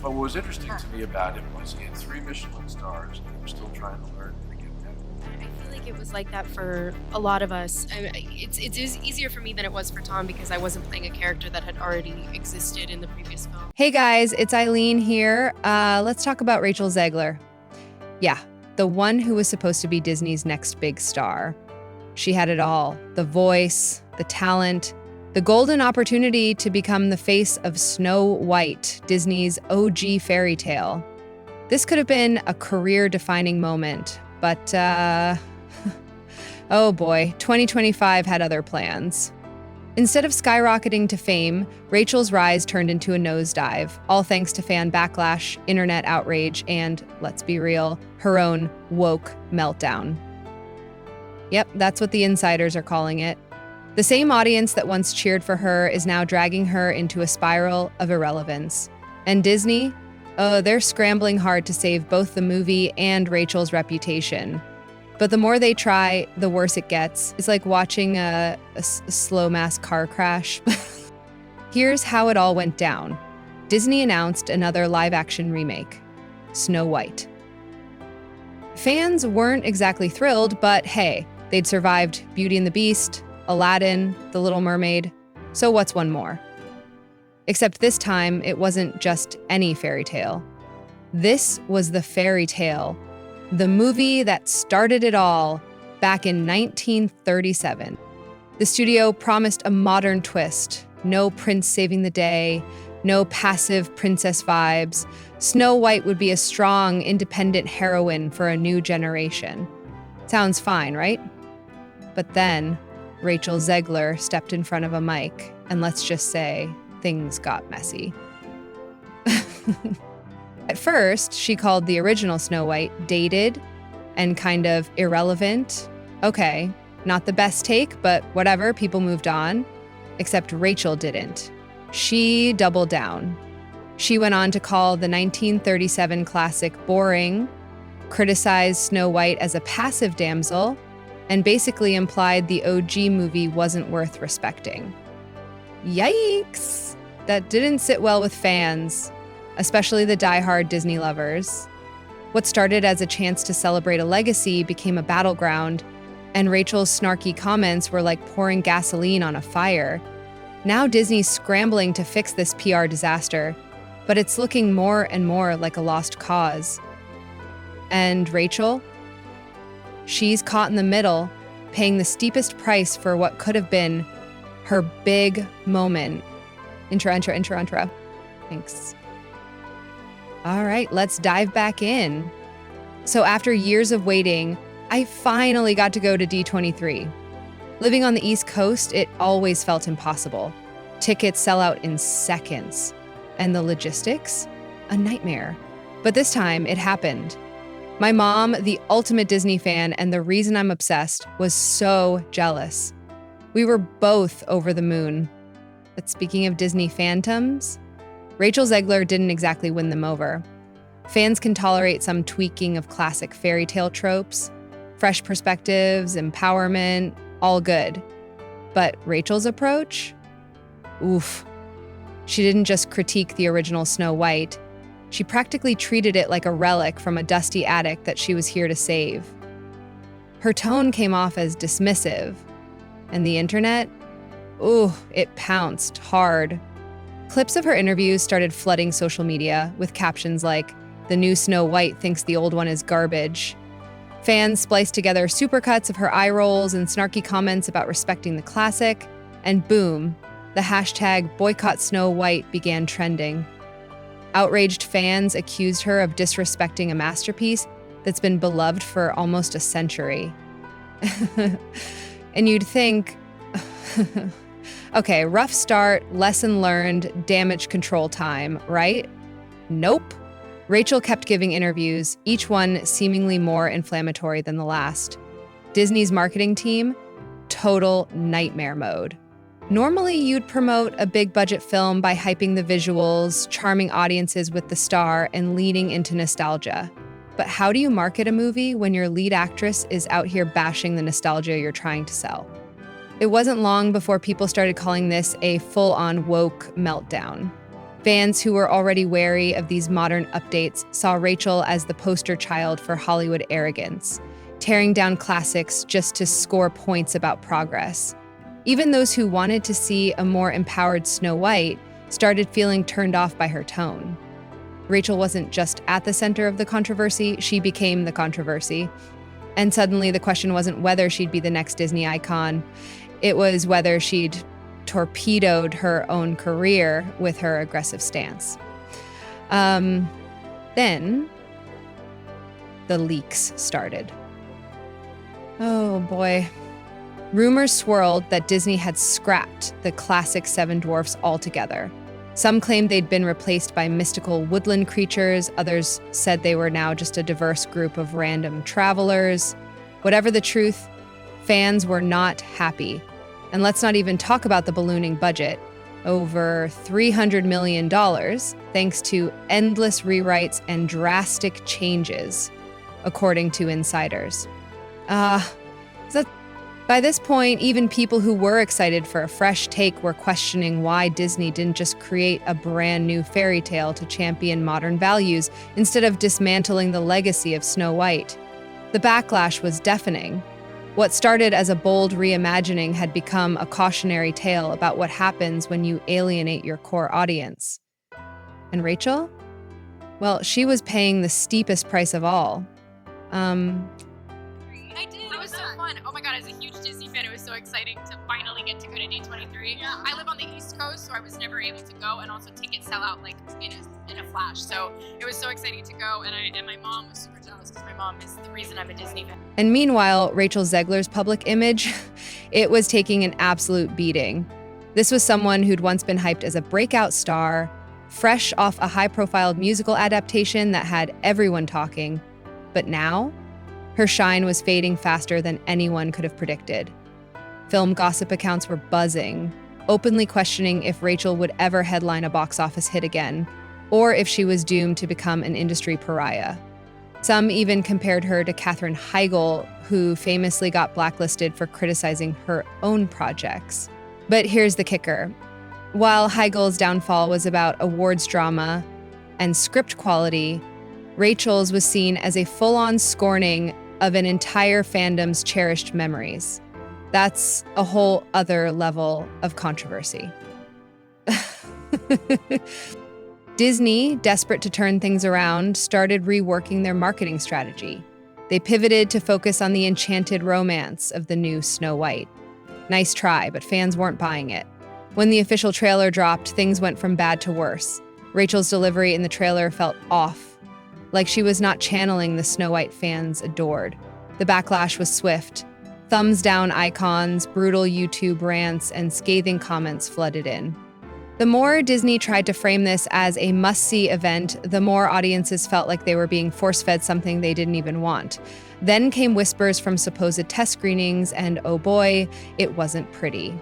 But what was interesting to me about him was he had 3 Michelin stars, and he was still trying to learn to get better. I feel like it was like that for a lot of us. It's easier for me than it was for Tom because I wasn't playing a character that had already existed in the previous film. Hey guys, it's Eileen here. Let's talk about Rachel Zegler. Yeah, the one who was supposed to be Disney's next big star. She had it all: the voice, the talent, the golden opportunity to become the face of Snow White, Disney's OG fairy tale. This could have been a career-defining moment, but oh boy, 2025 had other plans. Instead of skyrocketing to fame, Rachel's rise turned into a nosedive, all thanks to fan backlash, internet outrage, and, let's be real, her own woke meltdown. Yep, that's what the insiders are calling it. The same audience that once cheered for her is now dragging her into a spiral of irrelevance. And Disney? Oh, they're scrambling hard to save both the movie and Rachel's reputation. But the more they try, the worse it gets. It's like watching a slow mass car crash. Here's how it all went down. Disney announced another live-action remake, Snow White. Fans weren't exactly thrilled, but hey, they'd survived Beauty and the Beast, Aladdin, The Little Mermaid, so what's one more? Except this time, it wasn't just any fairy tale. This was the fairy tale, the movie that started it all back in 1937. The studio promised a modern twist: no prince saving the day, no passive princess vibes. Snow White would be a strong, independent heroine for a new generation. Sounds fine, right? But then, Rachel Zegler stepped in front of a mic, and let's just say, things got messy. At first, she called the original Snow White dated and kind of irrelevant. Okay, not the best take, but whatever, people moved on. Except Rachel didn't. She doubled down. She went on to call the 1937 classic boring, criticized Snow White as a passive damsel, and basically implied the OG movie wasn't worth respecting. Yikes! That didn't sit well with fans, especially the diehard Disney lovers. What started as a chance to celebrate a legacy became a battleground, and Rachel's snarky comments were like pouring gasoline on a fire. Now Disney's scrambling to fix this PR disaster, but it's looking more and more like a lost cause. And Rachel? She's caught in the middle, paying the steepest price for what could have been her big moment. Intro. Thanks. All right, let's dive back in. So after years of waiting, I finally got to go to D23. Living on the East Coast, it always felt impossible. Tickets sell out in seconds. And the logistics? A nightmare. But this time, it happened. My mom, the ultimate Disney fan and the reason I'm obsessed, was so jealous. We were both over the moon. But speaking of Disney phantoms, Rachel Zegler didn't exactly win them over. Fans can tolerate some tweaking of classic fairy tale tropes, fresh perspectives, empowerment, all good. But Rachel's approach? Oof. She didn't just critique the original Snow White. She practically treated it like a relic from a dusty attic that she was here to save. Her tone came off as dismissive, and the internet? Ooh, it pounced hard. Clips of her interviews started flooding social media with captions like, "The new Snow White thinks the old one is garbage." Fans spliced together supercuts of her eye rolls and snarky comments about respecting the classic, and boom, the hashtag boycott Snow White began trending. Outraged fans accused her of disrespecting a masterpiece that's been beloved for almost a century. And you'd think, okay, rough start, lesson learned, damage control time, right? Nope. Rachel kept giving interviews, each one seemingly more inflammatory than the last. Disney's marketing team, total nightmare mode. Normally, you'd promote a big budget film by hyping the visuals, charming audiences with the star, and leaning into nostalgia. But how do you market a movie when your lead actress is out here bashing the nostalgia you're trying to sell? It wasn't long before people started calling this a full-on woke meltdown. Fans who were already wary of these modern updates saw Rachel as the poster child for Hollywood arrogance, tearing down classics just to score points about progress. Even those who wanted to see a more empowered Snow White started feeling turned off by her tone. Rachel wasn't just at the center of the controversy, she became the controversy. And suddenly the question wasn't whether she'd be the next Disney icon, it was whether she'd torpedoed her own career with her aggressive stance. Then the leaks started. Oh boy. Rumors swirled that Disney had scrapped the classic Seven Dwarfs altogether. Some claimed they'd been replaced by mystical woodland creatures, others said they were now just a diverse group of random travelers. Whatever the truth, fans were not happy. And let's not even talk about the ballooning budget. Over $300 million, thanks to endless rewrites and drastic changes, according to insiders. By this point, even people who were excited for a fresh take were questioning why Disney didn't just create a brand new fairy tale to champion modern values instead of dismantling the legacy of Snow White. The backlash was deafening. What started as a bold reimagining had become a cautionary tale about what happens when you alienate your core audience. And Rachel? Well, she was paying the steepest price of all. I did. It was so fun. Oh my god, as a huge Disney fan, it was so exciting to finally get to go to D23. Yeah. I live on the East Coast, so I was never able to go, and also tickets sell out like in a flash. So it was so exciting to go, and my mom was super jealous because my mom is the reason I'm a Disney fan. And meanwhile, Rachel Zegler's public image, it was taking an absolute beating. This was someone who'd once been hyped as a breakout star, fresh off a high-profile musical adaptation that had everyone talking. But now, her shine was fading faster than anyone could have predicted. Film gossip accounts were buzzing, openly questioning if Rachel would ever headline a box office hit again, or if she was doomed to become an industry pariah. Some even compared her to Katherine Heigl, who famously got blacklisted for criticizing her own projects. But here's the kicker. While Heigl's downfall was about awards drama and script quality, Rachel's was seen as a full-on scorning of an entire fandom's cherished memories. That's a whole other level of controversy. Disney, desperate to turn things around, started reworking their marketing strategy. They pivoted to focus on the enchanted romance of the new Snow White. Nice try, but fans weren't buying it. When the official trailer dropped, things went from bad to worse. Rachel's delivery in the trailer felt off, like she was not channeling the Snow White fans adored. The backlash was swift. Thumbs down icons, brutal YouTube rants, and scathing comments flooded in. The more Disney tried to frame this as a must-see event, the more audiences felt like they were being force-fed something they didn't even want. Then came whispers from supposed test screenings, and oh boy, it wasn't pretty.